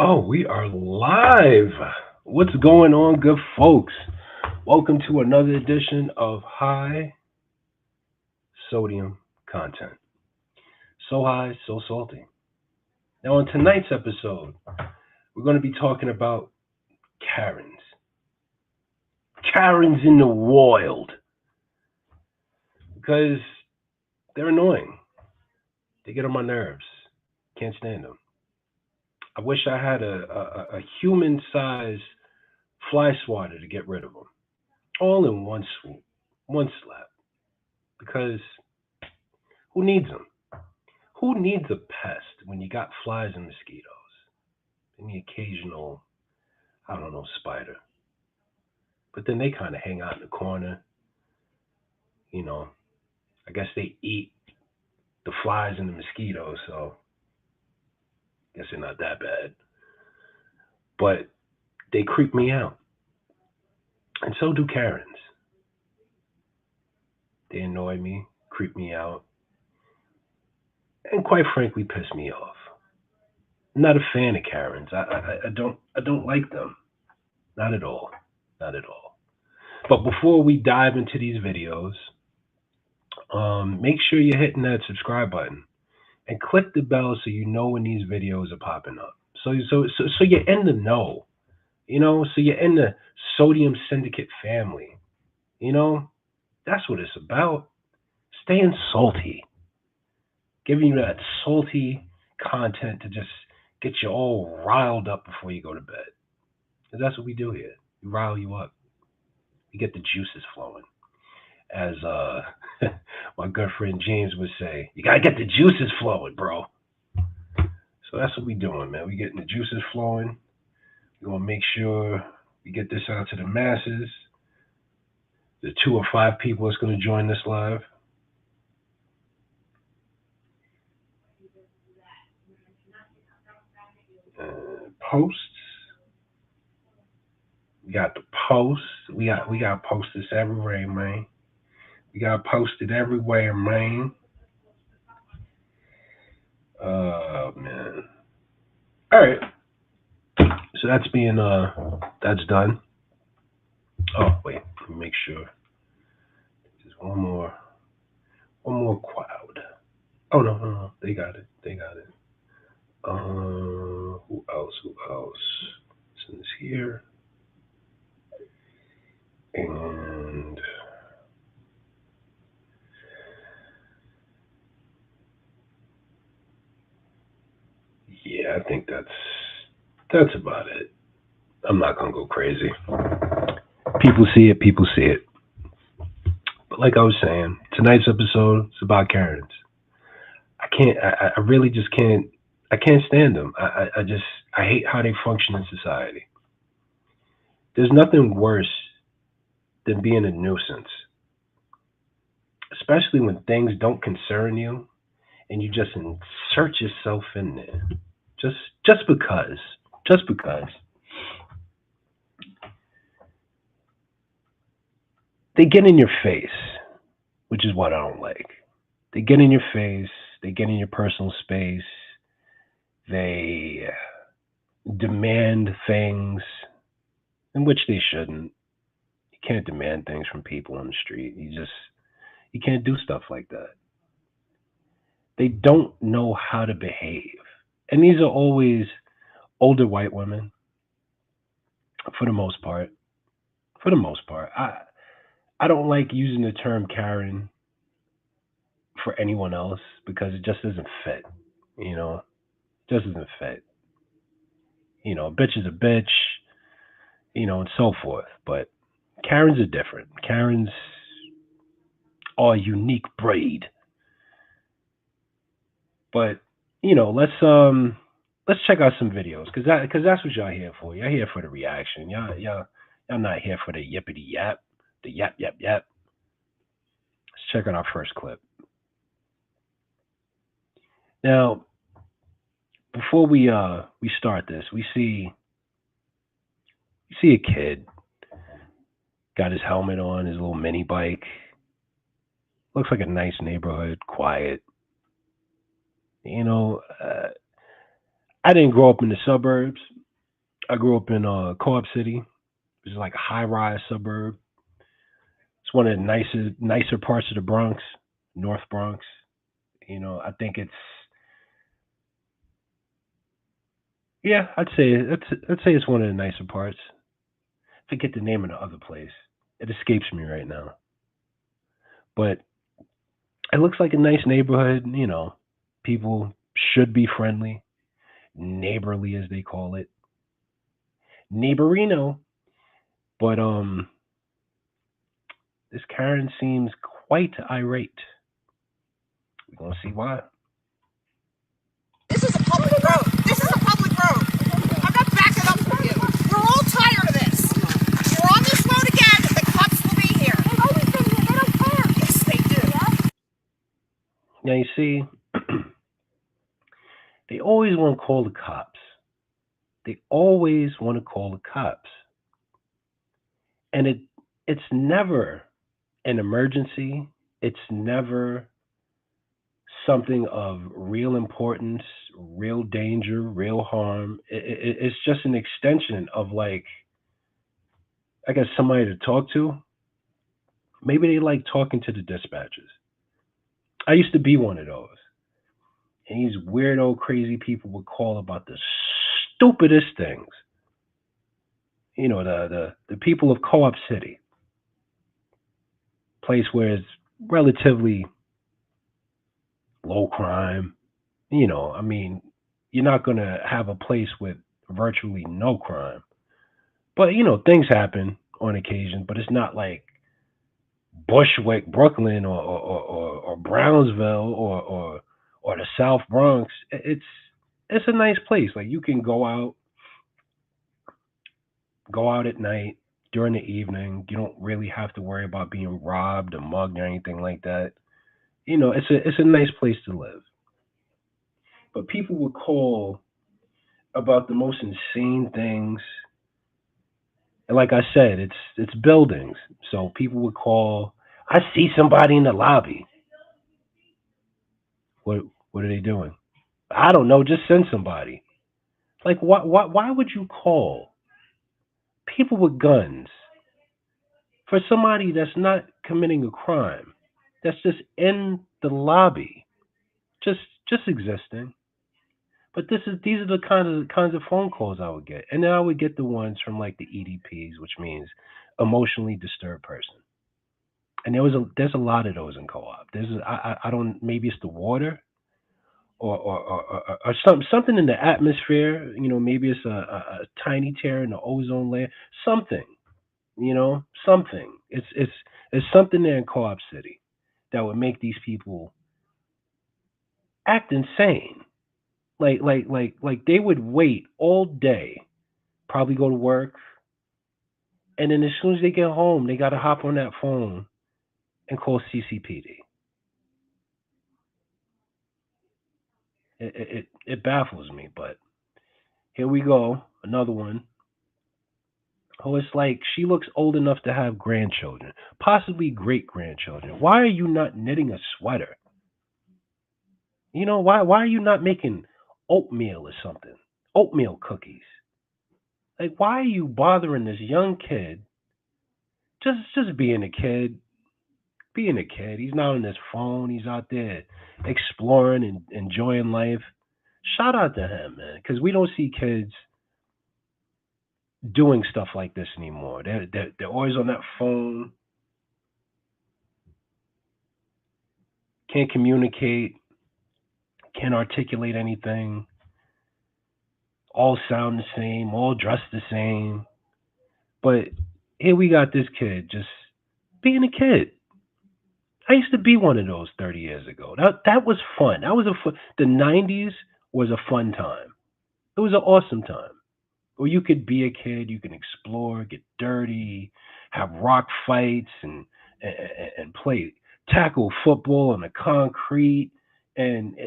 Oh, we are live. What's going on, good folks? Welcome to another edition of High Sodium Content. So high, so salty. Now, on tonight's episode, we're going to be talking about Karens. Karens in the wild. Because they're annoying. They get on my nerves. Can't stand them. I wish I had a human sized fly swatter to get rid of them. All in one swoop, one slap. Because who needs them? Who needs a pest when you got flies and mosquitoes and the occasional, I don't know, spider? But then they kind of hang out in the corner. You know, I guess they eat the flies and the mosquitoes, so I guess they're not that bad. But they creep me out. And so do Karens. They annoy me, creep me out, and quite frankly piss me off. I'm not a fan of Karens. I don't like them. Not at all. Not at all. But before we dive into these videos, make sure you're hitting that subscribe button and click the bell so you know when these videos are popping up. So you're in the know, so you're in the Sodium Syndicate family. You know, that's what it's about. Staying salty, giving you that salty content to just get you all riled up before you go to bed. 'Cause that's what we do here. We rile you up. We get the juices flowing. As my good friend James would say, you gotta get the juices flowing, bro. So that's what we doing, man. We getting the juices flowing. We're gonna make sure we get this out to the masses. The 2 or 5 people that's gonna join this live. Posts. We got the posts. We got post this everywhere, man. We got posted everywhere, man. Man. All right. So that's done. Oh wait, let me make sure. There's one more cloud. Oh no, no, no. They got it. They got it. Who else? Who else? Since here and yeah, I think that's about it. I'm not gonna go crazy. People see it. People see it. But like I was saying, tonight's episode is about Karens. I can't. I really just can't. I can't stand them. I hate how they function in society. There's nothing worse than being a nuisance, especially when things don't concern you and you just insert yourself in there. Just just because. Just because. They get in your face, which is what I don't like. They get in your face, they get in your personal space, they demand things in which they shouldn't. You can't demand things from people on the street. You can't do stuff like that. They don't know how to behave. And these are always older white women for the most part. For the most part. I don't like using the term Karen for anyone else because it just doesn't fit. You know, it just doesn't fit. A bitch is a bitch, and so forth. But Karens are different. Karens are a unique breed. But let's check out some videos because that's what y'all here for. Y'all here for the reaction. Y'all not here for the yippity yap, the yap yap yap. Let's check out our first clip. Now, before we start this, we see a kid got his helmet on, his little mini bike. Looks like a nice neighborhood, quiet. You know, uh, I didn't grow up in the suburbs. I grew up in Co-op City, which is like a high-rise suburb. It's one of the nicer parts of the Bronx, North Bronx. I think it's yeah. I'd say it's one of the nicer parts. Forget the name of the other place. It escapes me right now. But it looks like a nice neighborhood. People should be friendly, neighborly as they call it, neighborino. But this Karen seems quite irate. We're gonna see why. This is a public road. This is a public road. I'm not backing up for you. We're all tired of this. You're on this road again, and the cops will be here. They've always been here. They don't care. Yes, they do. Yeah. Now you see, they always want to call the cops. They always want to call the cops, and it's never an emergency. It's never something of real importance, real danger, real harm. It's just an extension of like I guess somebody to talk to. Maybe they like talking to the dispatchers. I used to be one of those. And these weirdo, crazy people would call about the stupidest things. The people of Co-op City, place where it's relatively low crime. I mean, you're not gonna have a place with virtually no crime, but things happen on occasion. But it's not like Bushwick, Brooklyn, or Brownsville, or the South Bronx. It's a nice place. Like you can go out at night during the evening. You don't really have to worry about being robbed or mugged or anything like that. It's a nice place to live. But people would call about the most insane things. And like I said, it's buildings. So people would call, I see somebody in the lobby. What are they doing? I don't know, just send somebody. Like why would you call people with guns for somebody that's not committing a crime? That's just in the lobby, just just existing. But these are the kinds of phone calls I would get, and then I would get the ones from like the EDPs, which means emotionally disturbed person. And there's a lot of those in co-op. I don't maybe it's the water or something in the atmosphere. Maybe it's a tiny tear in the ozone layer. Something. Something. It's something there in Co-op City that would make these people act insane. Like they would wait all day, probably go to work, and then as soon as they get home, they got to hop on that phone and call CCPD. It baffles me, but here we go, another one. Oh, it's like she looks old enough to have grandchildren, possibly great grandchildren. Why are you not knitting a sweater? Why are you not making oatmeal or something? Oatmeal cookies. Like why are you bothering this young kid? Just being a kid, being a kid. He's not on his phone. He's out there exploring and enjoying life. Shout out to him, man, because we don't see kids doing stuff like this anymore. They're always on that phone, can't communicate, can't articulate anything, all sound the same, all dressed the same. But here we got this kid just being a kid. I used to be one of those 30 years ago. That was fun. The 90s was a fun time. It was an awesome time where you could be a kid, you can explore, get dirty, have rock fights, and play tackle football on the concrete, and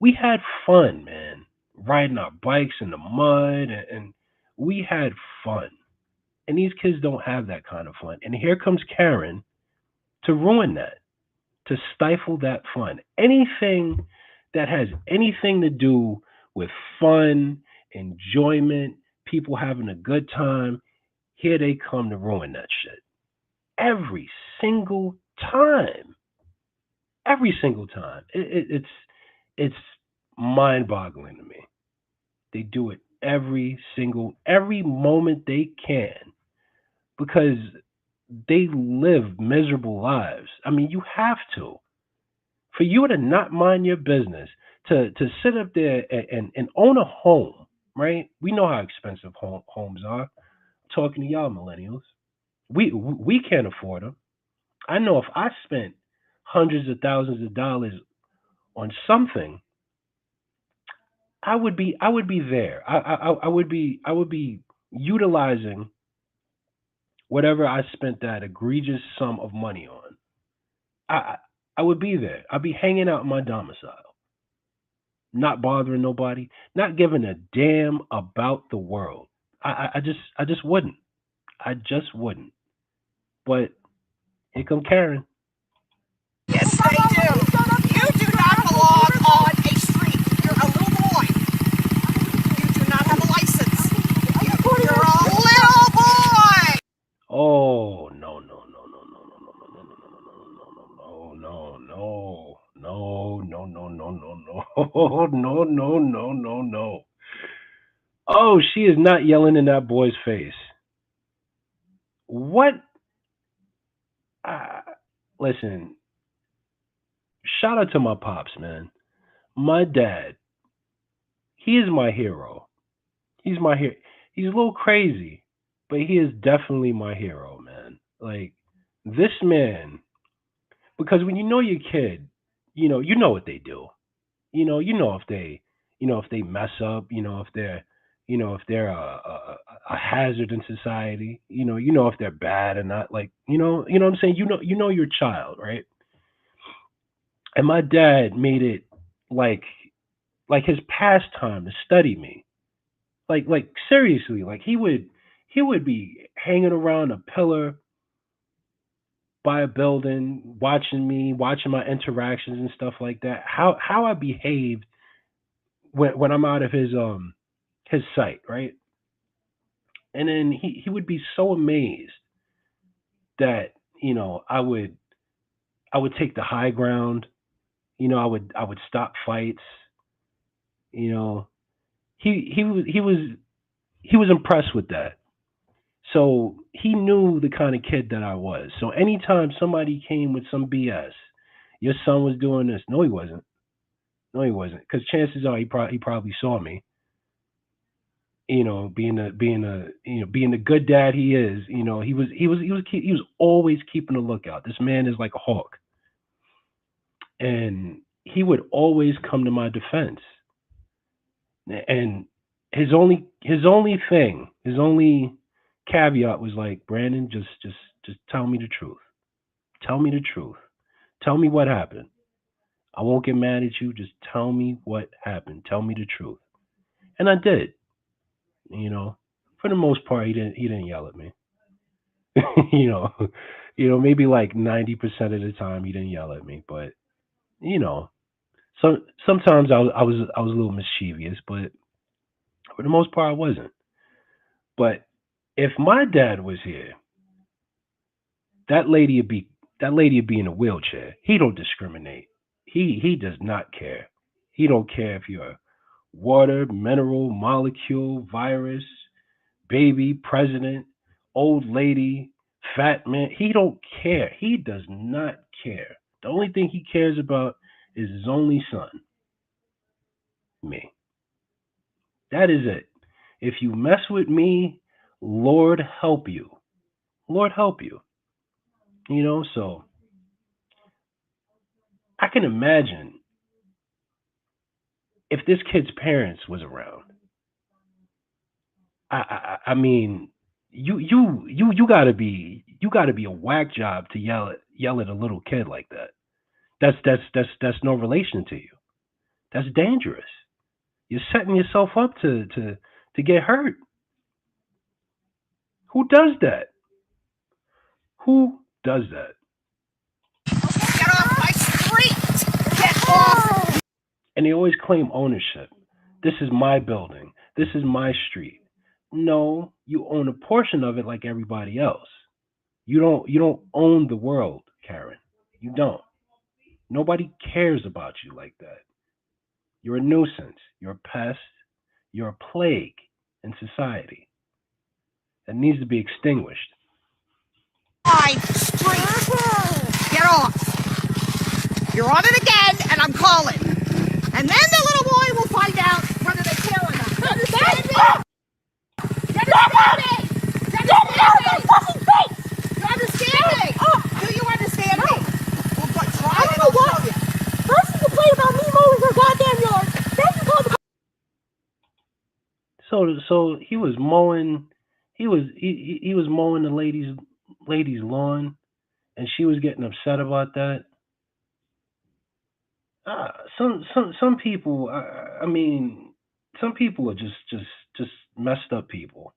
we had fun, man. Riding our bikes in the mud, and we had fun. And these kids don't have that kind of fun. And here comes Karen to ruin that, to stifle that fun. Anything that has anything to do with fun, enjoyment, people having a good time. Here they come to ruin that shit. Every single time. Every single time. It's mind boggling to me. They do it every moment they can because they live miserable lives. I mean, you have to. For you to not mind your business, to sit up there and own a home, right? We know how expensive homes are. I'm talking to y'all millennials. We can't afford them. I know if I spent hundreds of thousands of dollars on something, I would be there. I would be utilizing whatever I spent that egregious sum of money on. I I would be there. I'd be hanging out in my domicile, not bothering nobody, not giving a damn about the world. I just wouldn't. I just wouldn't. But here come Karen. Yes, they do. You do not belong on a street. You're a little boy. You do not have a license. You're a little boy. Oh no. Oh, she is not yelling in that boy's face. What? Uh, Listen, shout out to my pops, man. My dad, he is my hero. He's my hero. He's a little crazy, but he is definitely my hero, man. Like this man, because when you know your kid, you know what they do. You know if they mess up, if they're a hazard in society, if they're bad or not. Like what I'm saying. You know your child, right? And my dad made it like like his pastime to study me. Like seriously, like he would be hanging around a pillar by a building, watching me, watching my interactions and stuff like that. How I behaved when I'm out of his sight, right? And then he would be so amazed that I would take the high ground. I would stop fights. You know, he was impressed with that. So he knew the kind of kid that I was. So anytime somebody came with some BS, your son was doing this. No, he wasn't. No, he wasn't. Because chances are he probably saw me. Being the good dad he is. He was always keeping a lookout. This man is like a hawk, and he would always come to my defense. And his only caveat was like, Brandon, just tell me the truth. Tell me the truth. Tell me what happened. I won't get mad at you. Just tell me what happened. Tell me the truth. And I did. You know, for the most part, he didn't yell at me. you know, maybe like 90% of the time he didn't yell at me, but you know, sometimes I was a little mischievous, but for the most part I wasn't. But if my dad was here, that lady would be that lady would be in a wheelchair. He don't discriminate. He does not care. He don't care if you're water, mineral, molecule, virus, baby, president, old lady, fat man. He don't care. He does not care. The only thing he cares about is his only son, me. That is it. If you mess with me, Lord help you. Lord help you. So I can imagine if this kid's parents was around. I mean, you gotta be a whack job to yell at a little kid like that. That's no relation to you. That's dangerous. You're setting yourself up to get hurt. Who does that? Who does that? Get off my street. Get off. And they always claim ownership. This is my building. This is my street. No, you own a portion of it like everybody else. You don't own the world, Karen. You don't. Nobody cares about you like that. You're a nuisance. You're a pest. You're a plague in society that needs to be extinguished. My street. Get off. You're on it again, and I'm calling. And then the little boy will find out whether they care or not. You understand me? You understand me? You understand me? You understand me? Do you understand me? Well, but try and I'll show you. First you complain about me mowing your goddamn yard. Then you call the So he was mowing. He was mowing the lady's lawn, and she was getting upset about that. Some people. I mean, some people are just messed up people.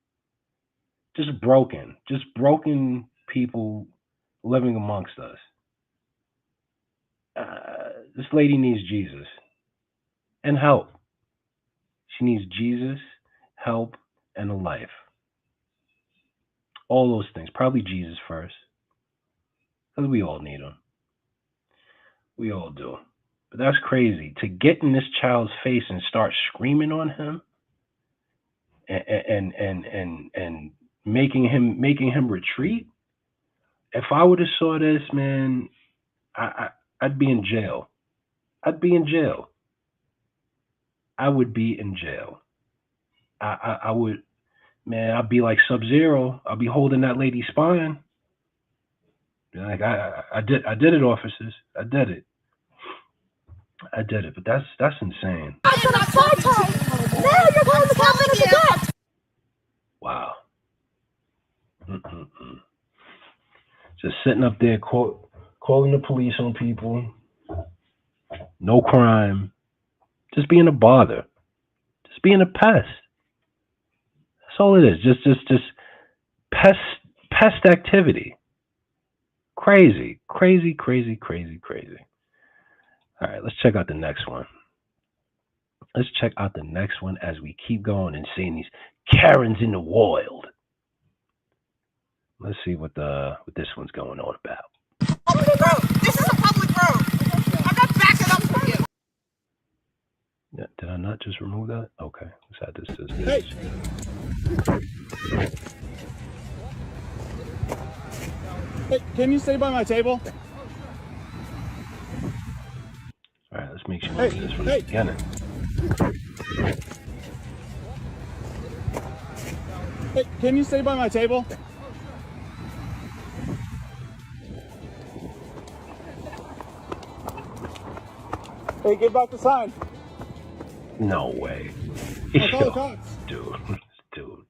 Just broken people living amongst us. This lady needs Jesus and help. She needs Jesus, help, and a life. All those things. Probably Jesus first, because we all need him. We all do. But that's crazy to get in this child's face and start screaming on him and making him retreat. If I would have saw this, man, I'd be in jail. I'd be in jail. I would be in jail. I would, man. I'd be like Sub Zero. I'd be holding that lady's spine. Like I did it, officers. I did it. I did it. But that's insane. I said I'm sorry. Now you're going to come in again. Wow. Mm-mm-mm. Just sitting up there calling the police on people. No crime. Just being a bother. Just being a pest. That's all it is. Just pest activity. Crazy. All right, let's check out the next one. Let's check out the next one as we keep going and seeing these Karens in the wild. Let's see what this one's going on about. Public road. This is a public road. I'm not backing up for you. Yeah, did I not just remove that? Okay, let's add this to this. Hey, can you stay by my table? All right, let's make sure we do this from the beginning. Hey, can you stay by my table? Hey, give back the sign. No way. I'll call the cops. Dude.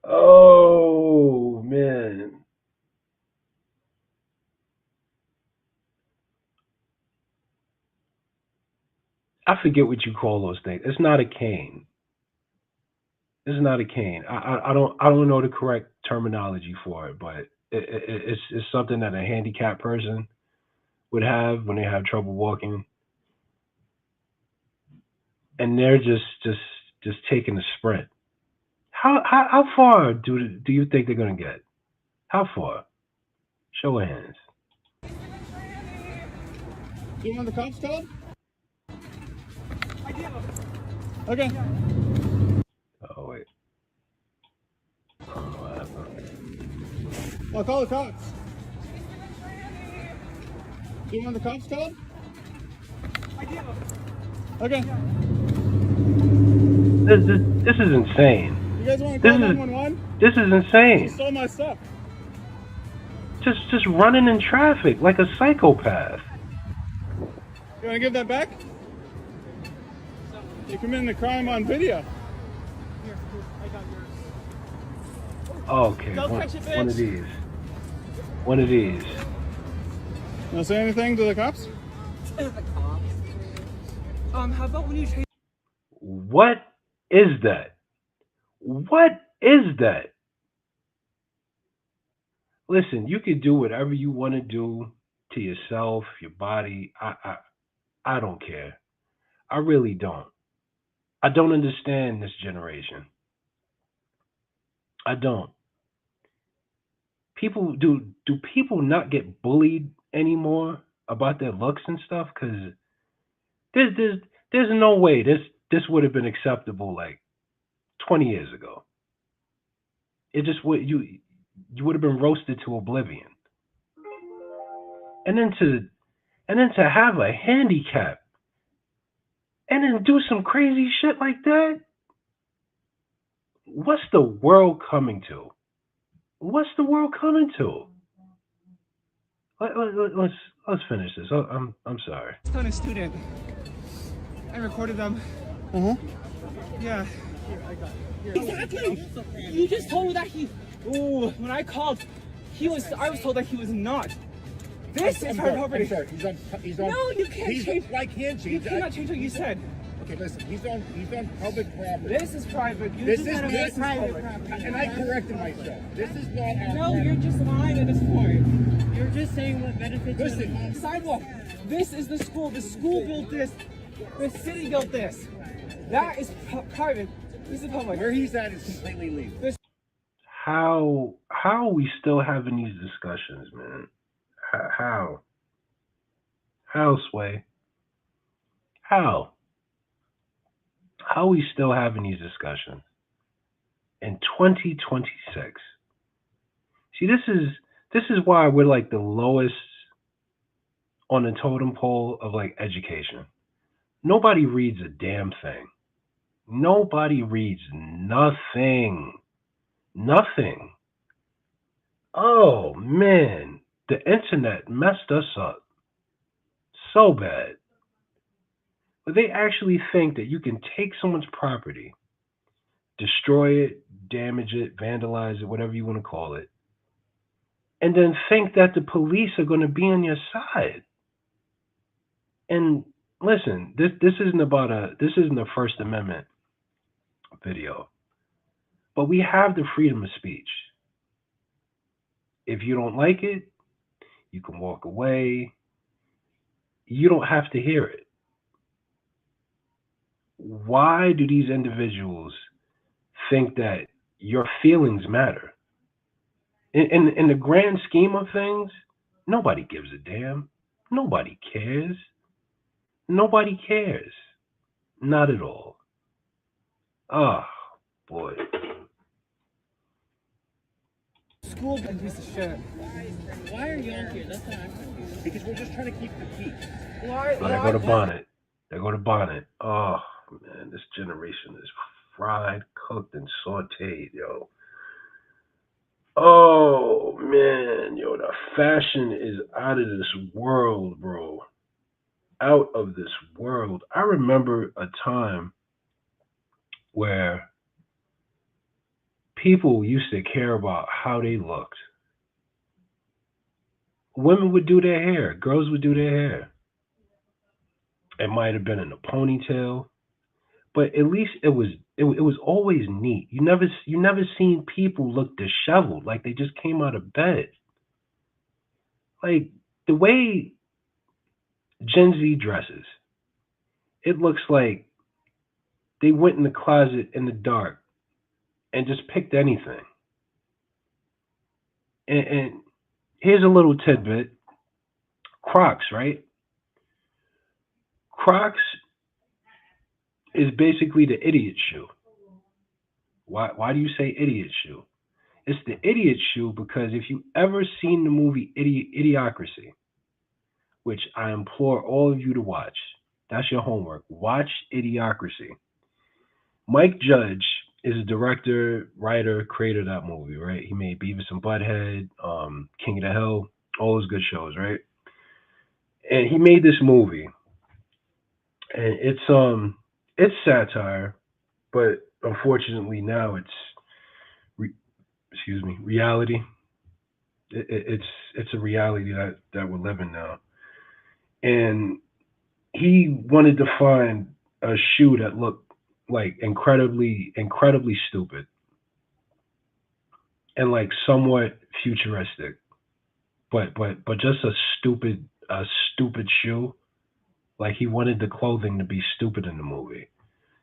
Oh, man. I forget what you call those things. It's not a cane. It's not a cane. I don't know the correct terminology for it, but it's something that a handicapped person would have when they have trouble walking, and they're just taking a sprint. How far do you think they're gonna get? How far? Show of hands. Do you want the cops called? Okay. Oh wait. I don't know what happened. I'll call the cops. Do you want the cops called? Okay. This is insane. You guys want to call 911? This is You insane. stole my stuff. Just running in traffic like a psychopath. You want to give that back? You're committing a crime on video. Okay, one of these. One of these. You want to say anything to the cops? How about when you change? What is that? What is that? Listen, you can do whatever you want to do to yourself, your body. I don't care. I really don't. I don't understand this generation. I don't. People do people not get bullied anymore about their looks and stuff? Because there's there's there's no way this would have been acceptable like 20 years ago. It just would you would have been roasted to oblivion. And then to have a handicap and then do some crazy shit like that. What's the world coming to? What's the world coming to? Let's let's finish this. I'm sorry. On a student. I recorded them. Yeah. Exactly. You just told me that he. Ooh, when I called, I was told that he was not. This is her property. He's on. No, you can't change. I can't You change. cannot change what you said. Okay, listen. He's on public property. This is private. You This just is said this is private public. property. And I corrected myself. This is not our No, property. you're just lying at this point. You're just saying what benefits. Listen. Sidewalk. This is the school. The school built this. The city built this. That is private. This is public. Where he's at is completely legal. How are we still having these discussions, man? How? How, Sway? How? How are we still having these discussions in 2026? See, this is why we're like the lowest on the totem pole of like education. Nobody reads a damn thing. Nobody reads nothing. Nothing. Oh man, the internet messed us up so bad. But they actually think that you can take someone's property, destroy it, damage it, vandalize it, whatever you want to call it, and then think that the police are going to be on your side. And listen, this isn't a First Amendment video. But we have the freedom of speech. If you don't like it, you can walk away. You don't have to hear it. Why do these individuals think that your feelings matter? In the grand scheme of things, nobody gives a damn. Nobody cares. Nobody cares. Not at all. Oh, boy. School and piece of shit. Why are you on here? That's not happening. Because we're just trying to keep the peace. Why? Oh, there go to Bonnet. There go to Bonnet. Oh, man, this generation is fried, cooked, and sauteed, yo. Oh, man, yo, the fashion is out of this world, bro. Out of this world. I remember a time where people used to care about how they looked. Women would do their hair. Girls would do their hair. It might have been in a ponytail, but at least it was always neat. You never seen people look disheveled, like they just came out of bed. Like the way Gen Z dresses, it looks like they went in the closet in the dark and just picked anything. And here's a little tidbit. Crocs, right? Crocs is basically the idiot shoe. Why do you say idiot shoe? It's the idiot shoe because if you ever seen the movie Idiocracy, which I implore all of you to watch, that's your homework. Watch Idiocracy. Mike Judge is a director, writer, creator of that movie, right? He made Beavis and Butthead, King of the Hill, all those good shows, right? And he made this movie, and it's satire, but unfortunately now it's reality. It's a reality that we're living now, and he wanted to find a shoe that looked like incredibly stupid and like somewhat futuristic, but just a stupid shoe Like he wanted the clothing to be stupid in the movie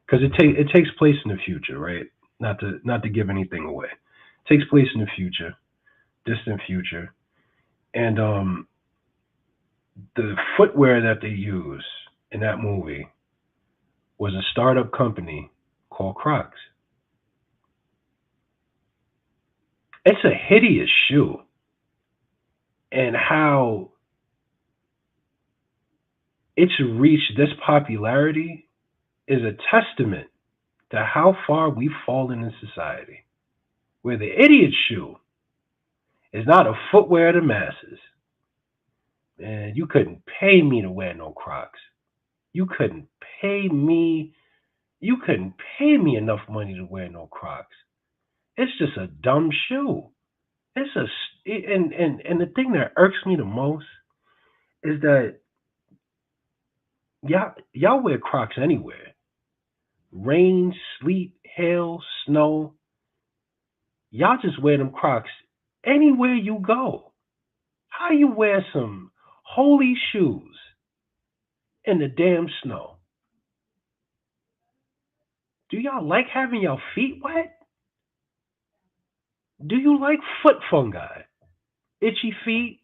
because it takes place in the future, right? Not to give anything away. It takes place in the future, distant future, and the footwear that they use in that movie was a startup company called Crocs. It's a hideous shoe, and how it's reached this popularity is a testament to how far we've fallen in society, where the idiot shoe is not a footwear of the masses. And you couldn't pay me to wear no Crocs. You couldn't pay me. You couldn't pay me enough money to wear no Crocs. It's just a dumb shoe. It's a and the thing that irks me the most is that y'all wear Crocs anywhere. Rain, sleet, hail, snow. Y'all just wear them Crocs anywhere you go. How you wear some holy shoes in the damn snow? Do y'all like having your feet wet? Do you like foot fungi? Itchy feet?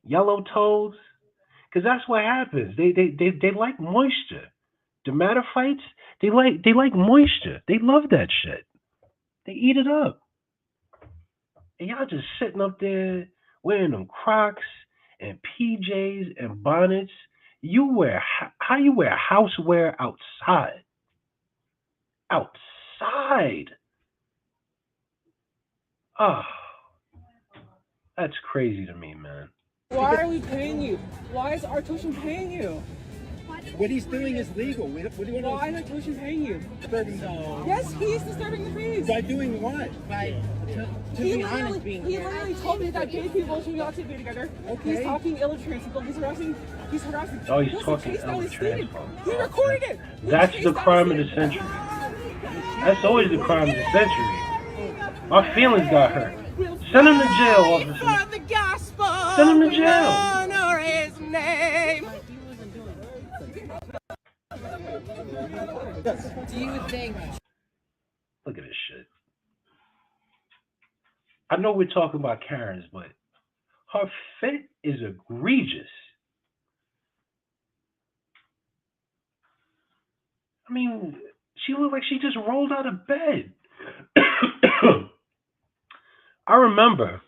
Yellow toes? Because that's what happens. They like moisture. Dermatophytes, they like moisture. They love that shit. They eat it up. And y'all just sitting up there wearing them Crocs and PJs and bonnets. How you wear housewear outside? Outside. Oh, that's crazy to me, man. Why are we paying you? Why is our tuition paying you? What he's doing is legal. What do you want Why is our tuition paying you? to Yes, he's disturbing the peace. By doing what? To be honest, being He literally told me that gay people should not be together. Okay. He's talking ill of trans people. He's harassing. Oh, he's Listen, talking Chase ill of Down trans is folk. He recorded it. That's Chase the Down crime of is the century. That's always the crime of the century. My feelings got hurt. Send him to jail, officer. For the gospel, Send him to jail. honor his name. Do you think? Look at this shit. I know we're talking about Karens, but her fit is egregious. I mean, she looked like she just rolled out of bed. I remember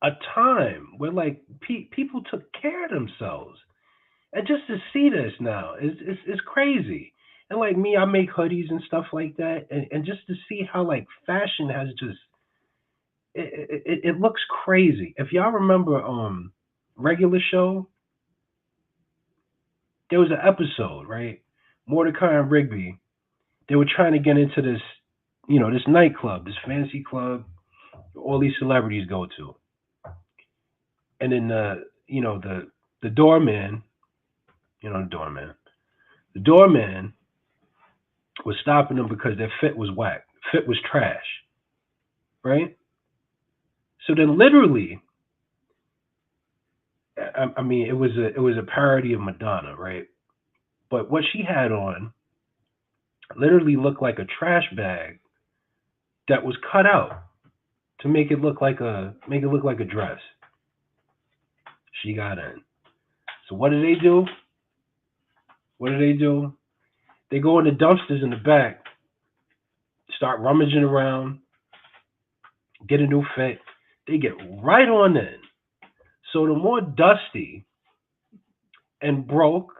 a time where like people took care of themselves, and just to see this now is crazy. And like me, I make hoodies and stuff like that, and just to see how like fashion has just it looks crazy. If y'all remember Regular Show, there was an episode, right? Mordecai and Rigby, they were trying to get into this, this nightclub, this fancy club all these celebrities go to. And then the doorman, the doorman was stopping them because their fit was whack. Fit was trash. Right? So then literally, I mean, it was a parody of Madonna, right? But what she had on literally looked like a trash bag that was cut out to make it look like a dress. She got in. So what do? What do? They go in the dumpsters in the back, start rummaging around, get a new fit. They get right on in. So the more dusty and broke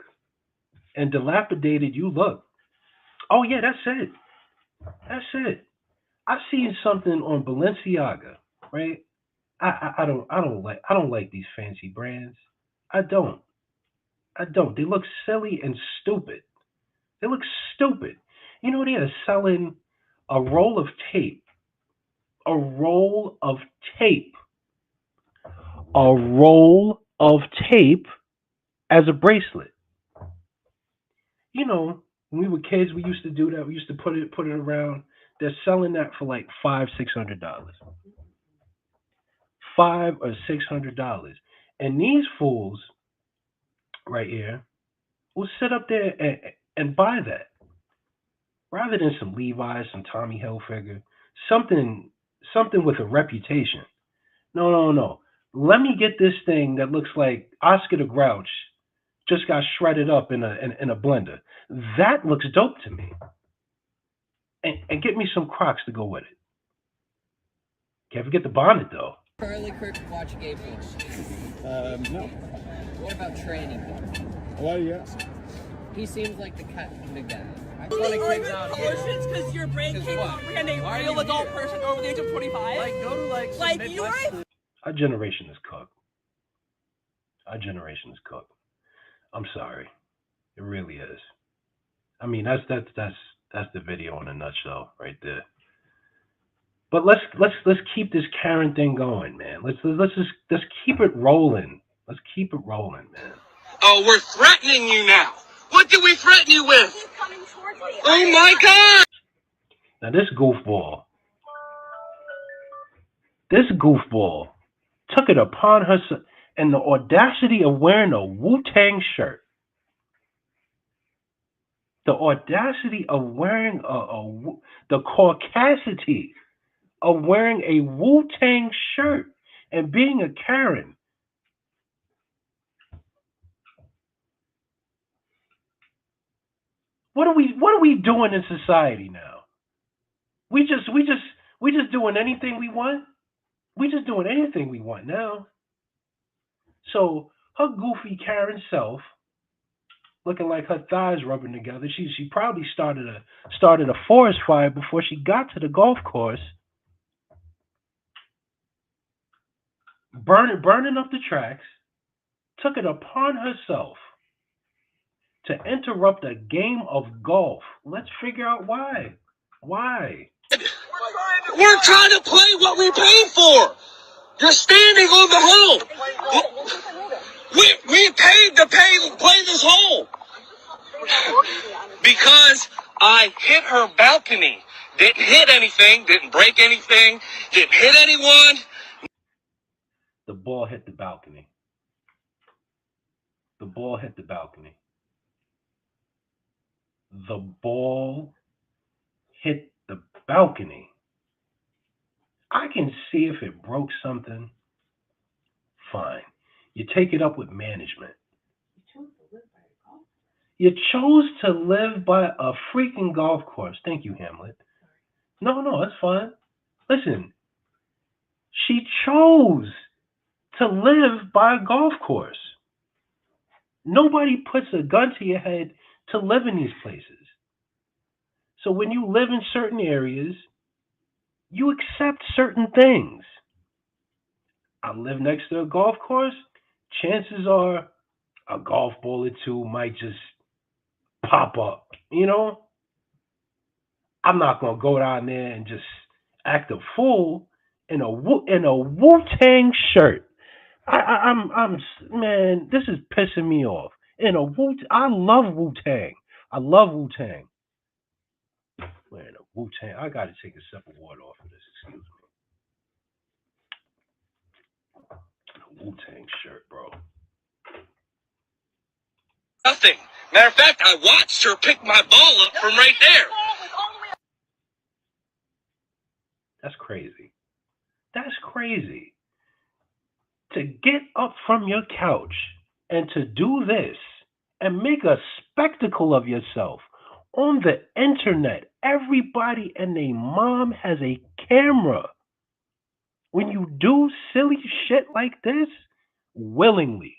and dilapidated you look, oh yeah, that's it. That's it. I've seen something on Balenciaga, right? I don't like these fancy brands. I don't. They look silly and stupid. They look stupid. They are selling a roll of tape. A roll of tape. A roll of tape as a bracelet. When we were kids, we used to do that. We used to put it around. They're selling that for like $500-$600. $500 or $600. And these fools right here. We'll sit up there and buy that rather than some Levi's, some Tommy Hilfiger, something with a reputation. No, no, no. Let me get this thing that looks like Oscar the Grouch just got shredded up in a blender. That looks dope to me. And get me some Crocs to go with it. Can't forget the bonnet though. Charlie Kirk watch Gabriel. No. What about training? Why do you ask? He seems like the guy. I Are want to you kids out here. proportions because your brain Because can't what? comprehend a Why are real you adult here? person over the age of 25? Like, go to like some Like, Midwest you are- school. Our generation is cooked. Our generation is cooked. I'm sorry. It really is. I mean, that's the video in a nutshell right there. But let's keep this Karen thing going, man. Let's keep it rolling. Let's keep it rolling, man. Oh, we're threatening you now. What did we threaten you with? He's coming towards me. Oh my God! Now this goofball took it upon herself and the audacity of wearing a Wu-Tang shirt. The audacity of wearing the caucasity of wearing a Wu-Tang shirt and being a Karen. What are we doing in society now? We just doing anything we want. We just doing anything we want now. So her goofy Karen self, looking like her thighs rubbing together, she probably started a forest fire before she got to the golf course, burning up the tracks, took it upon herself to interrupt a game of golf. Let's figure out why. Why? We're trying to play what we paid for. You're standing on the hole. We paid to play this hole. Because I hit her balcony. Didn't hit anything, didn't break anything, didn't hit anyone. The ball hit the balcony. The ball hit the balcony. The ball hit the balcony. I can see if it broke something. Fine. You take it up with management. You chose to live by a freaking golf course. Thank you, Hamlet. No, that's fine. Listen, she chose to live by a golf course. Nobody puts a gun to your head to live in these places. So when you live in certain areas, you accept certain things. I live next to a golf course. Chances are a golf ball or two might just pop up, you know? I'm not going to go down there and just act a fool in a Wu-Tang shirt. I'm man, this is pissing me off. I love Wu-Tang. I love Wu-Tang. Man, a Wu-Tang. I got to take a sip of water off of this. Excuse me. A Wu-Tang shirt, bro. Nothing. Matter of fact, I watched her pick my ball up from right there. That's crazy. That's crazy. To get up from your couch and to do this and make a spectacle of yourself on the internet. Everybody and their mom has a camera. When you do silly shit like this, willingly,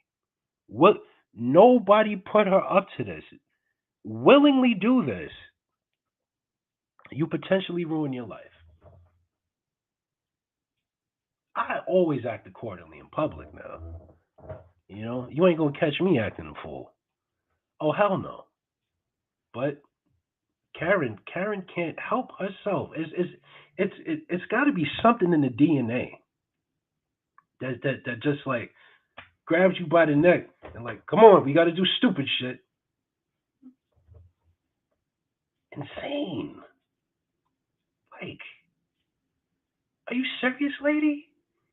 nobody put her up to this. Willingly do this, you potentially ruin your life. I always act accordingly in public now. You know, you ain't gonna catch me acting a fool. Oh hell no. But Karen can't help herself. It's got to be something in the DNA that just like grabs you by the neck and like, come on, we got to do stupid shit. Insane. Like, are you serious, lady?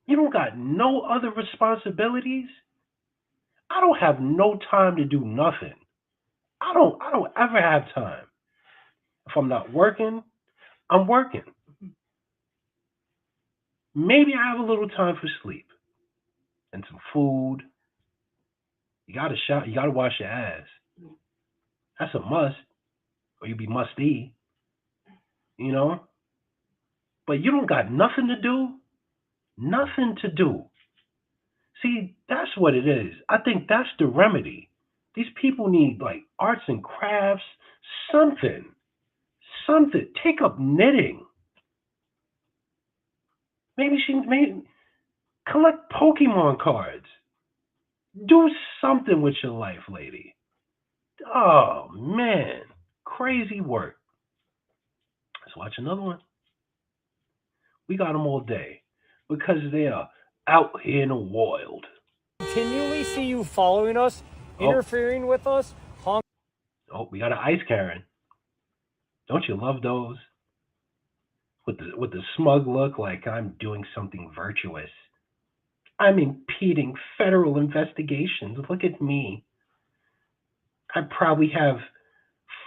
You don't got no other responsibilities? I don't have no time to do nothing. I don't ever have time. If I'm not working, I'm working. Maybe I have a little time for sleep and some food. You gotta shop, you gotta wash your ass. That's a must, or you be musty, you know? But you don't got nothing to do? Nothing to do. See, that's what it is. I think that's the remedy. These people need like arts and crafts, something. Something. Take up knitting. Maybe collect Pokemon cards. Do something with your life, lady. Oh man. Crazy work. Let's watch another one. We got them all day because they are out here in the wild. Continually see you following us, Oh. interfering with us, honking. Oh, we got an ice Karen. Don't you love those? With the smug look like I'm doing something virtuous. I'm impeding federal investigations. Look at me. I probably have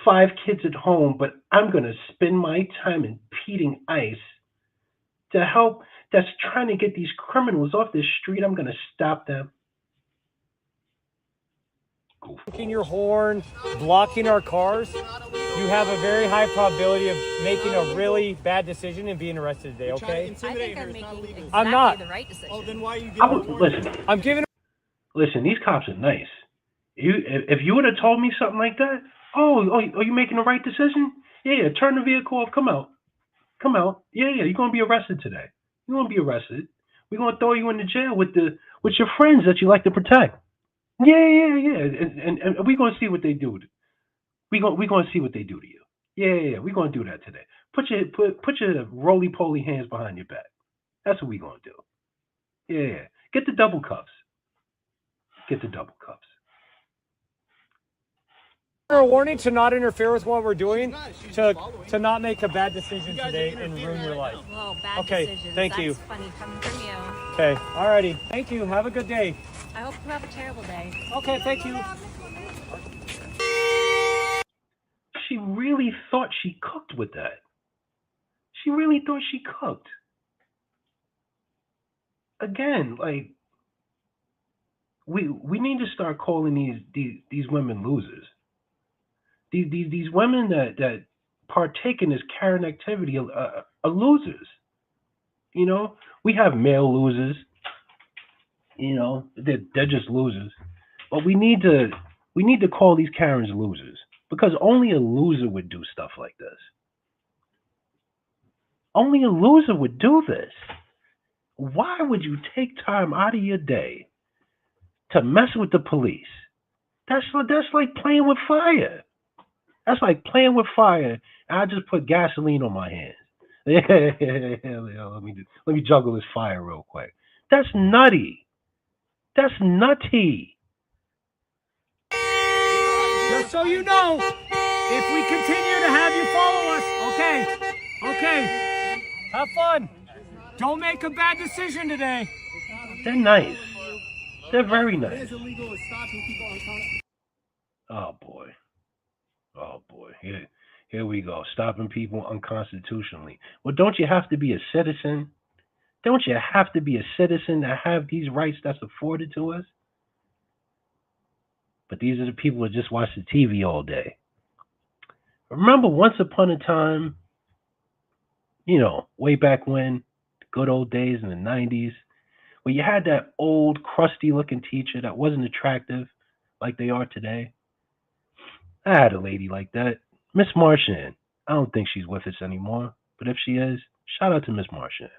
5 kids at home, but I'm going to spend my time impeding ICE to help that's trying to get these criminals off the street. I'm going to stop them. honking your horn, blocking our cars, you have a very high probability of making a really bad decision and being arrested today, okay? I think I'm making exactly I'm not. the right decision. Oh, then why are you I giving would, listen, I'm giving these cops are nice. If you would have told me something like that, are you making the right decision? Yeah, turn the vehicle off. Come out. Yeah, you're gonna be arrested today. You're gonna be arrested. We're gonna throw you into jail with your friends that you like to protect. Yeah, and we're gonna see what they do. We're gonna see what they do to you. Yeah, we're gonna do that today. Put your roly poly hands behind your back. That's what we're gonna do. Yeah, get the double cuffs. a warning to not interfere with what we're doing, to not make a bad decision today and ruin your life. Well, bad Okay, decisions. thank That's you. funny coming from you. Okay, alrighty. Thank you. Have a good day. I hope you have a terrible day. Okay, thank you. She really thought she cooked with that. She really thought she cooked. Again, like we need to start calling these women losers. These women that partake in this Karen activity are losers. You know, we have male losers. You know, they're just losers. But we need to call these Karens losers because only a loser would do stuff like this. Only a loser would do this. Why would you take time out of your day to mess with the police? That's like playing with fire. That's like playing with fire. And I just put gasoline on my hands. Let me juggle this fire real quick. That's nutty. That's nutty. Just so you know, if we continue to have you follow us, okay, have fun. Don't make a bad decision today. They're nice. They're very It nice. is illegal to stop people on counter. Oh boy. Here we go. Stopping people unconstitutionally. Well, don't you have to be a citizen? Don't you have to be a citizen to have these rights that's afforded to us? But these are the people that just watch the TV all day. Remember once upon a time, you know, way back when, the good old days in the 90s, where you had that old crusty looking teacher that wasn't attractive like they are today? I had a lady like that. Miss Marchand. I don't think she's with us anymore, but if she is, shout out to Miss Marchand.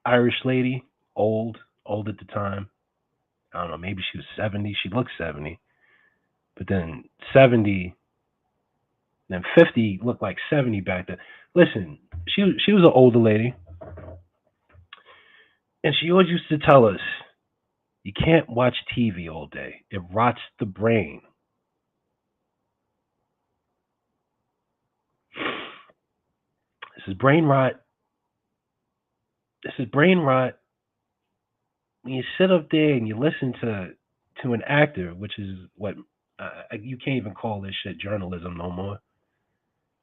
Irish lady, old at the time. I don't know, maybe she was 70. She looked 70. But then 70, then 50 looked like 70 back then. Listen, she was an older lady. And she always used to tell us, you can't watch TV all day. It rots the brain. This is brain rot. When you sit up there and you listen to to an actor, which is what you can't even call this shit journalism no more.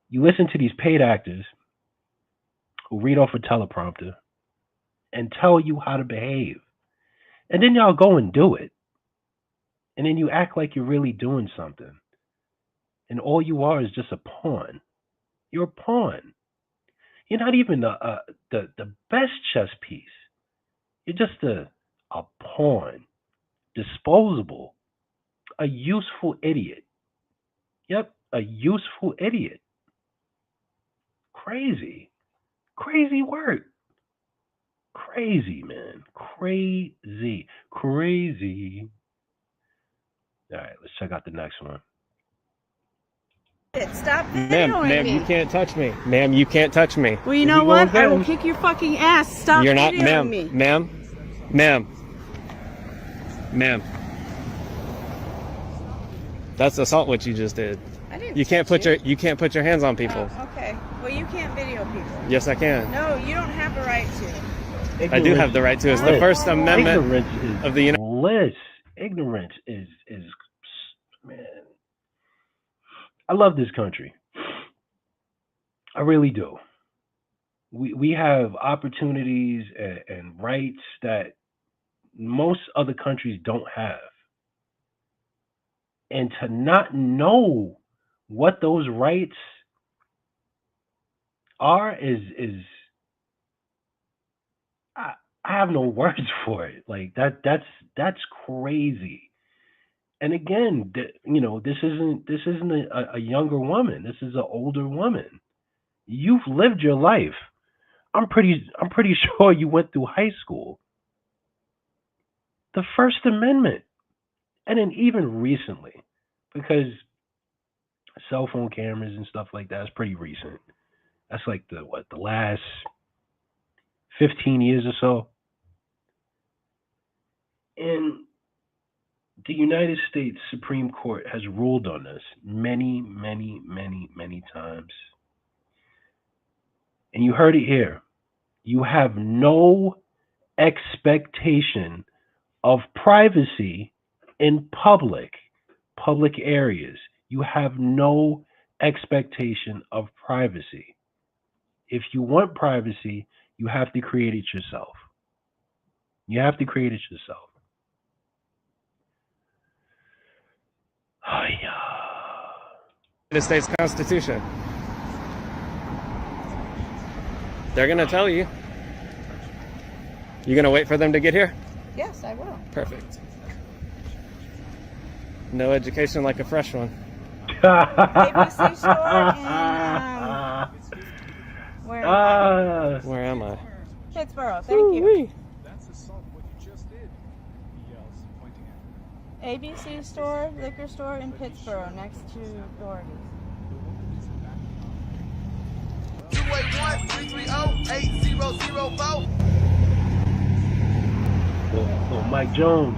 You listen to these paid actors who read off a teleprompter and tell you how to behave. And then y'all go and do it. And then you act like you're really doing something. And all you are is just a pawn. You're a pawn. You're not even the best chess piece. You're just a pawn. Disposable. A useful idiot. Yep, a useful idiot. Crazy. Crazy work. Crazy, man. Crazy. Crazy. All right, let's check out the next one. Stop Ma'am, videoing me. you can't touch me. Ma'am, you can't touch me. Well, you If know go what? I will again, kick your fucking ass. Stop You're not, videoing ma'am, me. ma'am. That's assault. What you just did. I didn't You can't touch put your can't put your hands on people. Oh, okay. Well, you can't video people. Yes, I can. No, you don't have the right to. I do have the right to. It's the First Amendment Ignorance of the United. bliss. Ignorance is man. I love this country. I really do. We have opportunities and rights that most other countries don't have. And to not know what those rights are is I have no words for it. Like that's crazy. And again, this isn't a younger woman. This is an older woman. You've lived your life. I'm pretty sure you went through high school. The First Amendment. And then even recently, because cell phone cameras and stuff like that is pretty recent. That's like the last 15 years or so. And the United States Supreme Court has ruled on this many, many, many, many times. And you heard it here. You have no expectation of privacy in public areas. You have no expectation of privacy. If you want privacy, you have to create it yourself. You have to create it yourself. Oh, yeah. United States Constitution. They're gonna tell you. You gonna wait for them to get here? Yes, I will. Perfect. No education like a fresh one. ABC store in Where am I? Pittsburgh. Thank you. That's assault. What you just did. He yells, pointing at ABC store, liquor store in Pittsburgh, next to Doherty's. 281-330-8004. Little Mike Jones.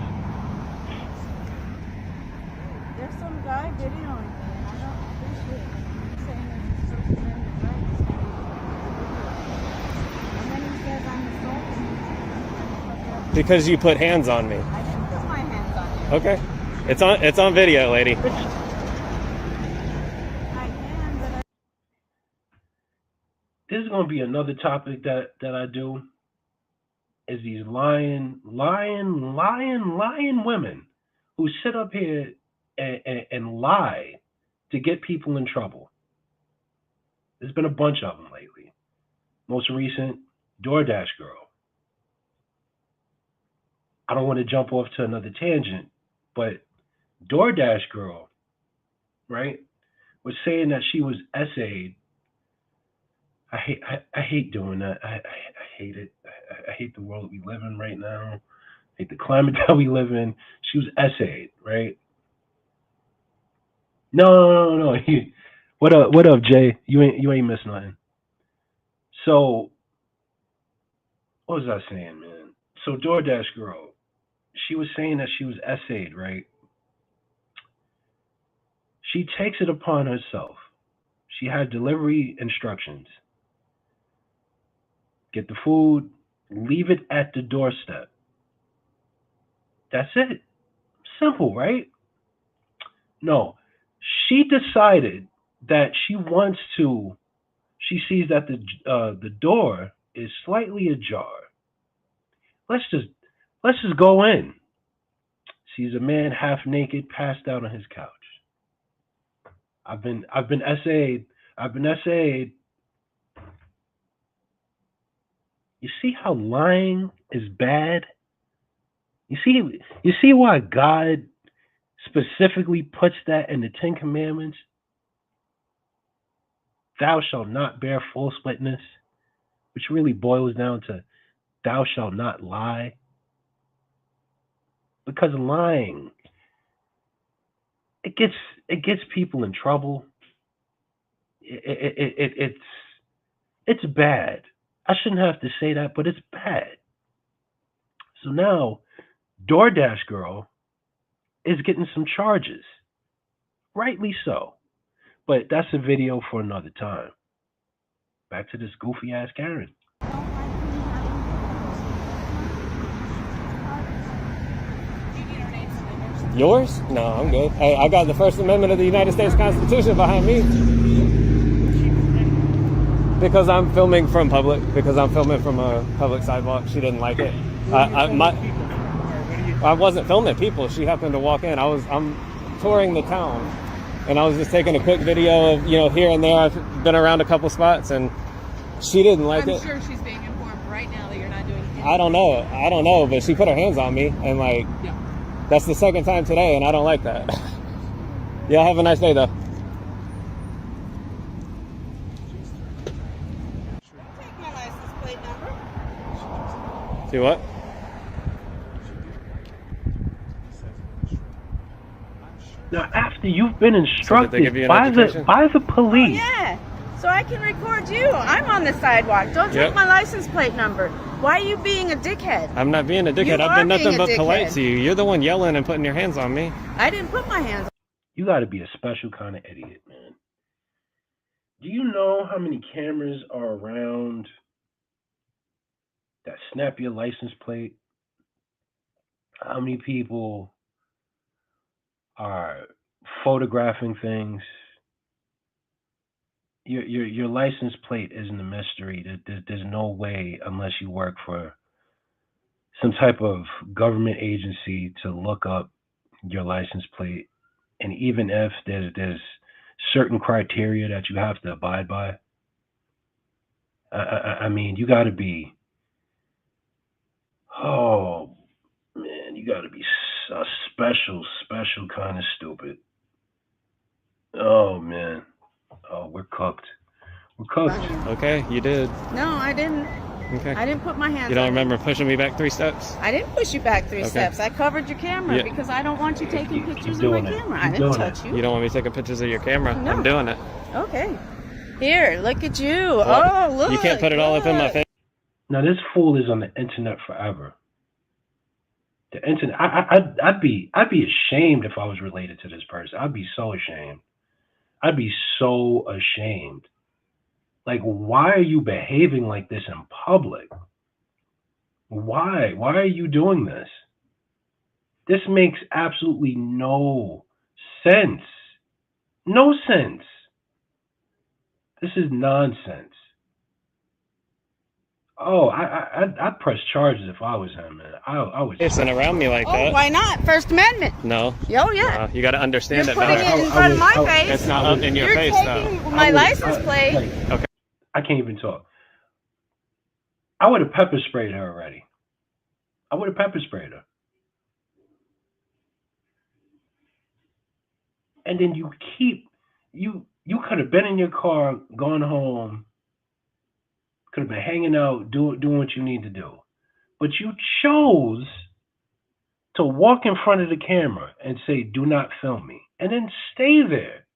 There's some guy videoing me, and I don't appreciate it. He's saying it's First Amendment rights. And then he says I'm assaulting you. Because you put hands on me. I didn't put my hands on you. Okay. It's on video, lady. I can, but I... This is going to be another topic that I do. Is these lying women who sit up here and lie to get people in trouble. There's been a bunch of them lately. Most recent, DoorDash girl. I don't want to jump off to another tangent, but DoorDash girl, right, was saying that she was essayed. I hate doing that. I hate it. I hate the world we live in right now. I hate the climate that we live in. She was essayed, right? No. What up, Jay? You ain't missed nothing. So, what was I saying, man? So DoorDash girl, she was saying that she was essayed, right? She takes it upon herself. She had delivery instructions. Get the food, leave it at the doorstep. That's it. Simple, right? No. She decided that she sees that the door is slightly ajar. Let's just go in. Sees a man half naked, passed out on his couch. I've been SA'd. You see how lying is bad? You see why God specifically puts that in the Ten Commandments? Thou shalt not bear false witness, which really boils down to thou shalt not lie. Because lying, it gets people in trouble. It's bad. I shouldn't have to say that, but it's bad. So now, DoorDash girl is getting some charges. Rightly so. But that's a video for another time. Back to this goofy ass Karen. Yours? No, I'm good. Hey, I got the First Amendment of the United States Constitution behind me. Because I'm filming from public. Because I'm filming from a public sidewalk. She didn't like it. I wasn't filming people. She happened to walk in. I'm touring the town, and I was just taking a quick video of here and there. I've been around a couple spots, and she didn't like it. I'm sure she's being informed right now that you're not doing anything. I don't know, but she put her hands on me, and that's the second time today, and I don't like that. Yeah, have a nice day though. Take my license plate number. See what? Now, after you've been So did instructed they give you an by education? the police, Yeah. So I can record you. I'm on the sidewalk. Don't Yep. take my license plate number. Why are you being a dickhead? I'm not being a dickhead. You I've are been nothing being a but polite dickhead. to you. You're the one yelling and putting your hands on me. I didn't put my hands you got to be a special kind of idiot, man. Do you know how many cameras are around that snap your license plate? How many people are photographing things? Your license plate isn't a mystery. There's no way, unless you work for some type of government agency, to look up your license plate. And even if there's certain criteria that you have to abide by, I mean, you got to be, oh man, you got to be a special kind of stupid. Oh man, oh, we're cooked. We're cooked. Okay, you did. No, I didn't. Okay. I didn't put my hands You don't on remember pushing me back 3 steps? I didn't push you back 3 Okay. steps. I covered your camera Yeah. because I don't want you taking pictures of doing my it. camera. Keep I didn't doing touch you. You don't want me taking pictures of your camera? No. I'm doing it. Okay. Here, look at you. Well, Oh, look. You can't put it all up in my look. face. Now this fool is on the internet forever. The internet. I'd be ashamed if I was related to this person. I'd be so ashamed. I'd be so ashamed. Like, why are you behaving like this in public? Why? Why are you doing this? This makes absolutely no sense. No sense. This is nonsense. Oh, I'd press charges if I was him, man. I would. Facing around me like Oh, that. why not? First Amendment. No. Oh, yeah. You got to understand You're it putting better. it in front of my face. It's not up in your You're face, taking though. my license plate. Okay. I can't even talk. I would have pepper sprayed her already. I would have pepper sprayed her. And then you could have been in your car, gone home, could have been hanging out, doing what you need to do. But you chose to walk in front of the camera and say, "Do not film me," and then stay there.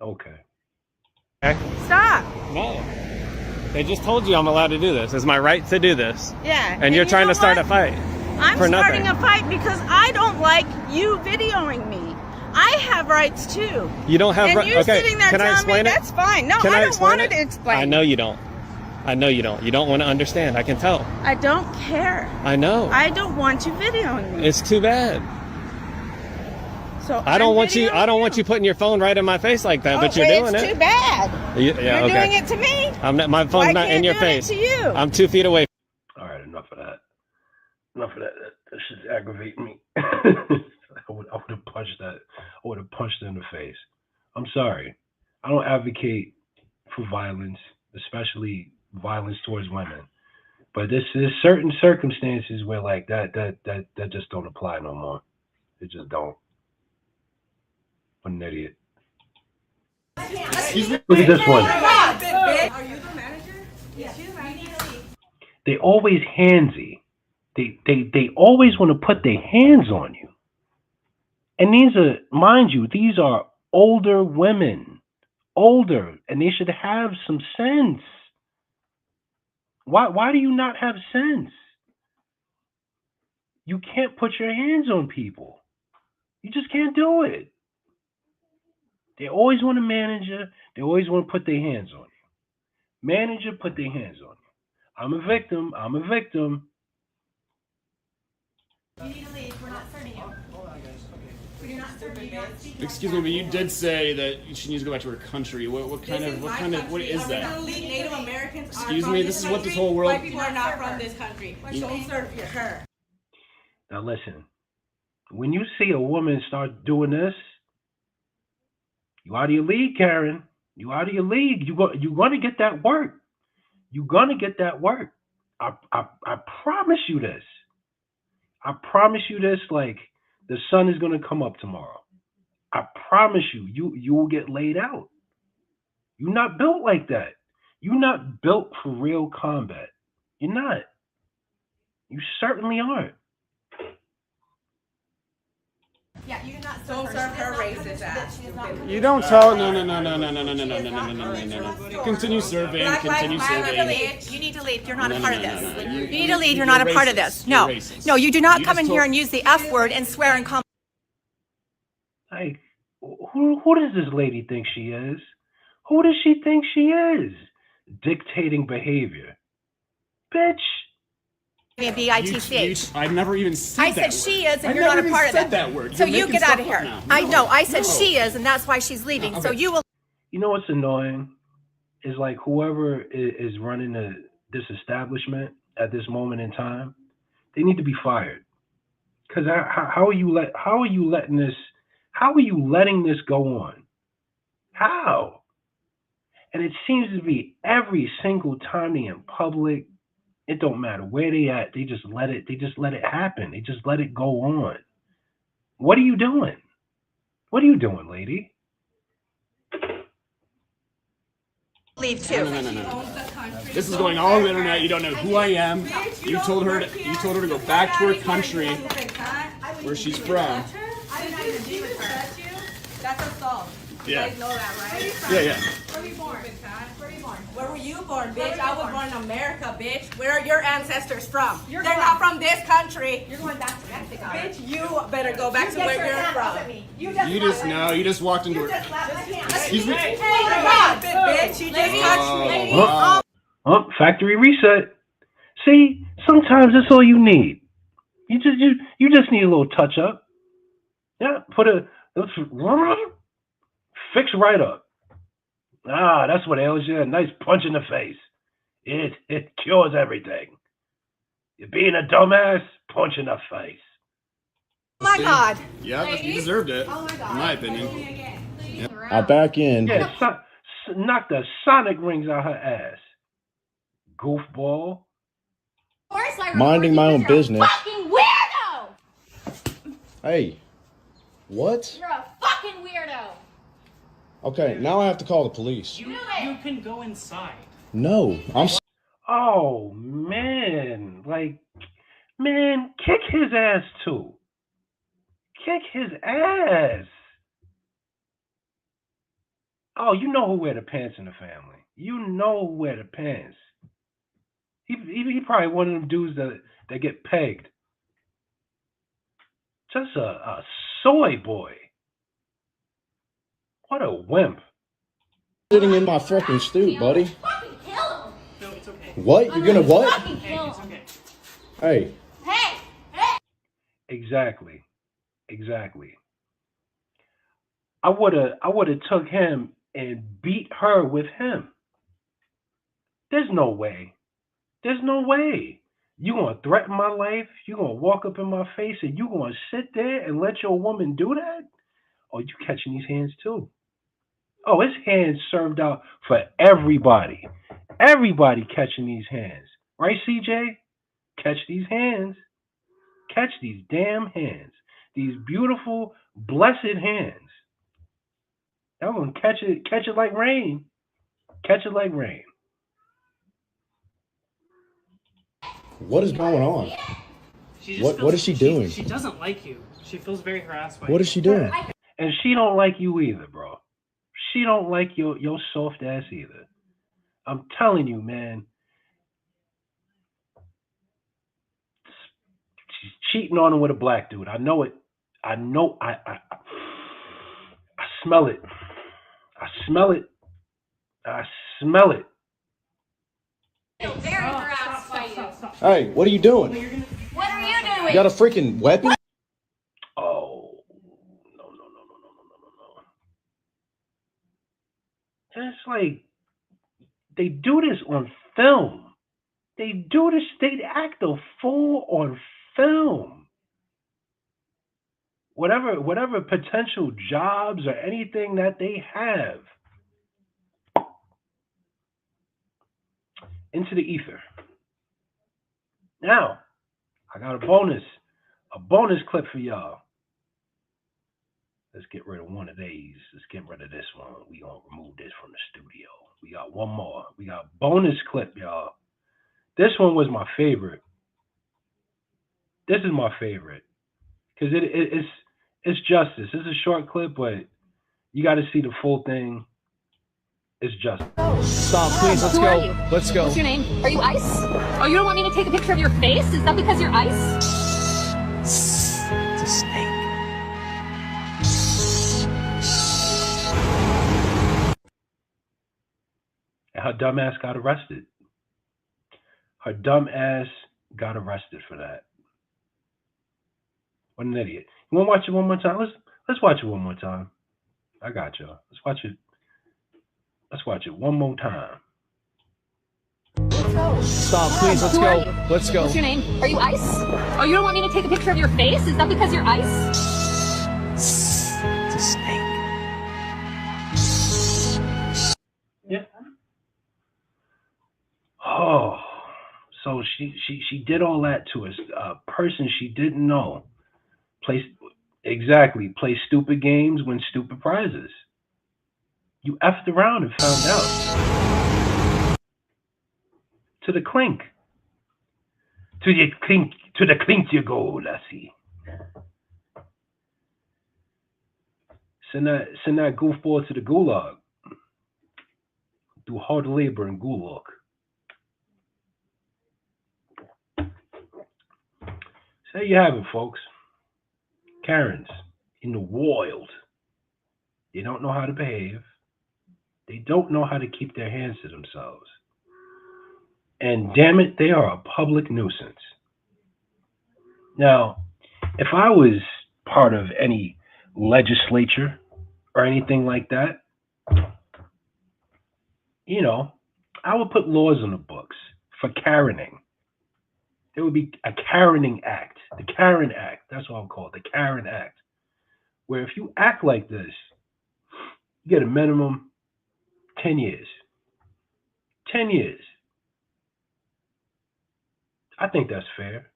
Okay. Stop. No. They just told you I'm allowed to do this. It's my right to do this. Yeah. And you're you trying know to start what? a fight. I'm for starting nothing. a fight because I don't like you videoing me. I have rights too. You don't have And right. you're Okay. sitting there Can I telling me explain it? that's fine. No, Can I don't explain want it? to explain. I know you don't. I know you don't. You don't want to understand. I can tell. I don't care. I know. I don't want you videoing me. It's too bad. So I don't want you. I don't want you putting your phone right in my face like that. But you're doing it's it. too bad. Yeah, You're okay. doing it to me. I'm not, my phone's Why not in can't your do face. it to you? I'm 2 feet away. All right, enough of that. Enough of that. That shit's aggravating me. I would have punched that. I would have punched her in the face. I'm sorry. I don't advocate for violence, especially violence towards women. But there's certain circumstances where like that just don't apply no more. It just don't. What an idiot. Look at this one. Are you the manager? Yes. They always handsy. They always want to put their hands on you. And these are, mind you, these are older women. Older. And they should have some sense. Why do you not have sense? You can't put your hands on people. You just can't do it. They always want to manage you. They always want to put their hands on you. Manager, put their hands on you. I'm a victim. I'm a victim. You need to leave. We're not serving you. Hold on, guys. Okay. You're not serving you. Excuse me, but you did say that she needs to go back to her country. What is that? Native Americans are Excuse from me, this is what this whole world. White people are not from this country. Don't serve her. Now listen, when you see a woman start doing this, you out of your league, Karen. You out of your league. You're gonna get that work. You're gonna get that work. I promise you this. I promise you this. Like the sun is gonna come up tomorrow. I promise you. You will get laid out. You're not built like that. You're not built for real combat. You're not. You certainly aren't. Yeah, you do not Don't serve her racist ass. You don't tell. No. Continue serving. Continue serving. You need to leave. You're not a No, part no, of no, this. no, no. You need to leave. You're You're not a part of racist. this. No. You're racist. No, you do not You come just in here told- and use the F word and swear and call. Like, who does this lady think she is? Who does she think she is? Dictating behavior. Bitch. B-I-T-C-H. I've never even said I that said word. she is, and I've you're not never a even part of said that. that word. So You're you making get out of stuff here. up now. I know. I said No. she is, and that's why she's leaving. So Okay. you will. You know what's annoying? Is like whoever is running this establishment at this moment in time, they need to be fired. Because how are you letting this go on? How? And it seems to be every single time they in public, it don't matter where they at, they just let it happen. They just let it go on. What are you doing? What are you doing, lady? Leave too. No. This is going all over the internet. You don't know who I am. You told her to go back to her country, where she's from. That's assault. Yeah. You guys know that, right? Yeah. Where were you born? Where were you born, bitch? I was born in America, bitch. Where are your ancestors from? They're not from this country. You're going back to Mexico. Bitch, you better go back to where you're from. You just walked into her. Excuse me. Hey, God, bitch, you just touched me. Oh, factory reset. See, sometimes that's all you need. You just need a little touch up. Yeah, fix right up. That's what ails you. A nice punch in the face. It cures everything. You're being a dumbass, punch in the face. Oh my God. Yeah, you deserved it. In my opinion. I back in. Yeah, knock the sonic rings out her ass. Goofball. Minding my own business. Fucking weirdo! Hey, what? You're a fucking weirdo. Okay, now I have to call the police. You can go inside. No, I'm. Oh, man. Kick his ass too. Kick his ass. Oh, you know who wear the pants in the family. You know who wear the pants. He probably one of them dudes that get pegged. Just a soy boy. What a wimp. Sitting in my freaking stoop, buddy. Fucking kill him. No, it's okay. What? You're gonna what? Fucking kill him. Hey, Hey! Exactly. Exactly. I would have took him and beat her with him. There's no way. There's no way. You gonna threaten my life? You gonna walk up in my face and you gonna sit there and let your woman do that? Oh, you catching these hands too? Oh, his hands served out for everybody. Everybody catching these hands, right, CJ? Catch these hands. Catch these damn hands. These beautiful, blessed hands. Y'all gonna catch it like rain. Catch it like rain. what is going on? She What is she doing? She doesn't like you. She feels very harassed by What you. is she doing? And she don't like you either, bro. She don't like your soft ass either. I'm telling you, man. She's cheating on him with a black dude. I know it. I know. I smell it. I smell it. I smell it. Very harassed by you. Hey, what are you doing? What are you doing? You got a freaking weapon? Oh, no. And it's like, they do this on film. They do this, they act a fool on film. Whatever potential jobs or anything that they have. Into the ether. Now, I got a bonus clip for y'all. Let's get rid of one of these. Let's get rid of this one. We gonna remove this from the studio. We got one more. We got a bonus clip, y'all. This one was my favorite. This is my favorite because it's justice. It's a short clip, but you got to see the full thing. It's justice. Stop, please. Let's go. Let's go. What's your name? Are you Ice? Oh, you don't want me to take a picture of your face? Is that because you're Ice? It's a snake. And her dumb ass got arrested. Her dumb ass got arrested for that. What an idiot. You want to watch it one more time? Let's watch it one more time. I got y'all. Let's watch it. Let's watch it one more time. Stop, please. Let's go. Let's go. What's your name? Are you Ice? Oh, you don't want me to take a picture of your face? Is that because you're Ice? It's a snake. Yeah. Oh, so she did all that to a person she didn't know. Play stupid games, win stupid prizes. You effed around and found out. To the clink. To the clink you go, lassie. Send that goofball to the gulag. Do hard labor in gulag. So there you have it, folks. Karens in the wild. They don't know how to behave. They don't know how to keep their hands to themselves. And damn it, they are a public nuisance. Now, if I was part of any legislature or anything like that, you know, I would put laws on the books for Karening. There would be a Karening Act. The Karen Act. That's what I'll call it. The Karen Act. Where if you act like this, you get a minimum 10 years. 10 years. I think that's fair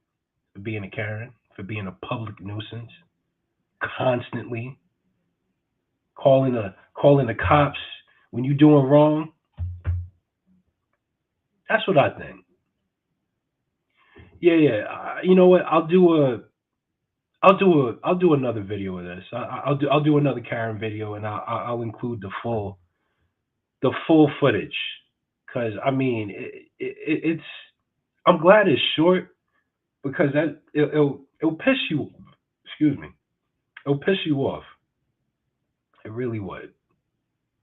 for being a Karen, for being a public nuisance, constantly calling the cops when you're doing wrong. That's what I think. Yeah. You know what? I'll do another video of this. I'll do another Karen video, and I'll include the full footage, because I mean it's. I'm glad it's short, because that it'll piss you. Excuse me. It'll piss you off. It really would.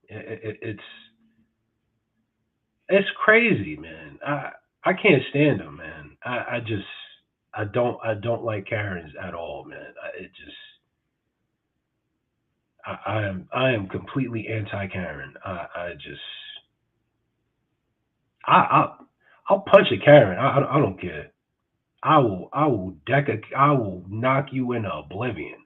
It's crazy, man. I can't stand them, man. I don't like Karens at all, man. I am completely anti Karen. I'll punch a Karen. I don't care. I will knock you into oblivion.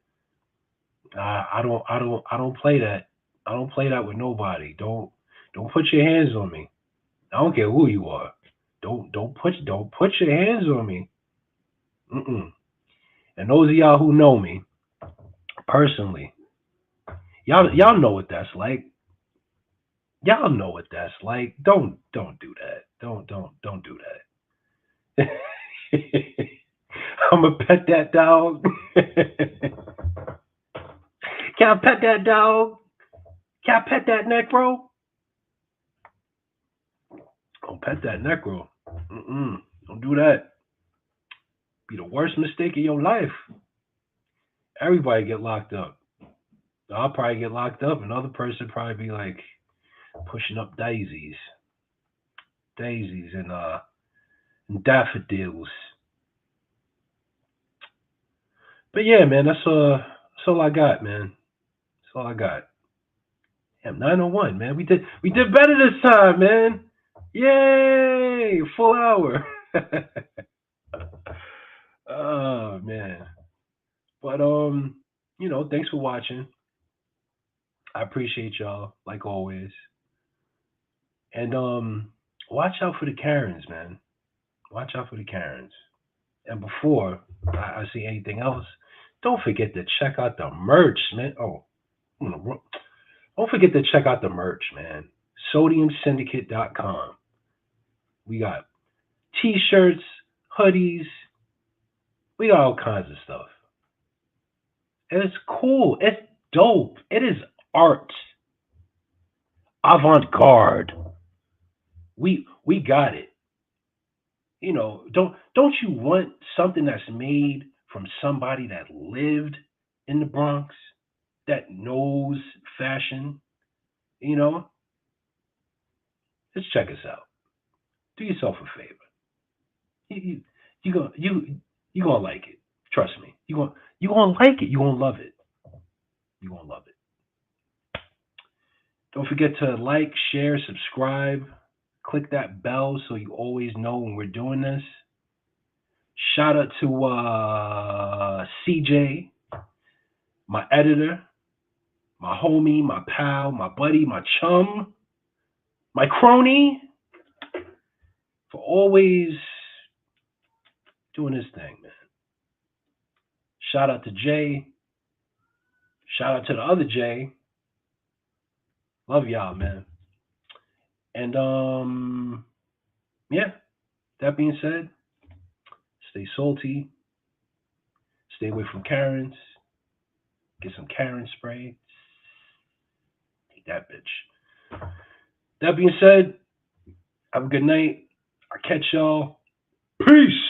I don't play that. I don't play that with nobody. Don't put your hands on me. I don't care who you are. Don't put your hands on me. Mm-mm. And those of y'all who know me personally, y'all know what that's like. Y'all know what that's like. Don't do that. Don't do that. I'm gonna pet that dog. Can I pet that dog? Can I pet that necro? Don't pet that necro. Don't do that. Be the worst mistake of your life. Everybody get locked up. I'll probably get locked up. Another person probably be like pushing up daisies and daffodils. But yeah, man, that's all I got, man. That's all I got. Damn, 9:01, man. We did better this time, man. Yay! Full hour. Oh man. But thanks for watching. I appreciate y'all, like always. And watch out for the Karens, man. Watch out for the Karens. And before I see anything else, don't forget to check out the merch, man. Don't forget to check out the merch, man. SodiumSyndicate.com. We got t-shirts, hoodies. We got all kinds of stuff. And it's cool. It's dope. It is art. Avant-garde. We got it. Don't you want something that's made from somebody that lived in the Bronx, that knows fashion? Just check us out. Do yourself a favor. You gonna like it. Trust me. You gonna like it. You gonna love it. You gonna love it. Don't forget to like, share, subscribe. Click that bell so you always know when we're doing this. Shout out to CJ, my editor, my homie, my pal, my buddy, my chum, my crony, for always doing his thing, man. Shout out to Jay. Shout out to the other Jay. Love y'all, man. And that being said, stay salty. Stay away from Karens. Get some Karen spray. Take that bitch. That being said, have a good night. I'll catch y'all. Peace.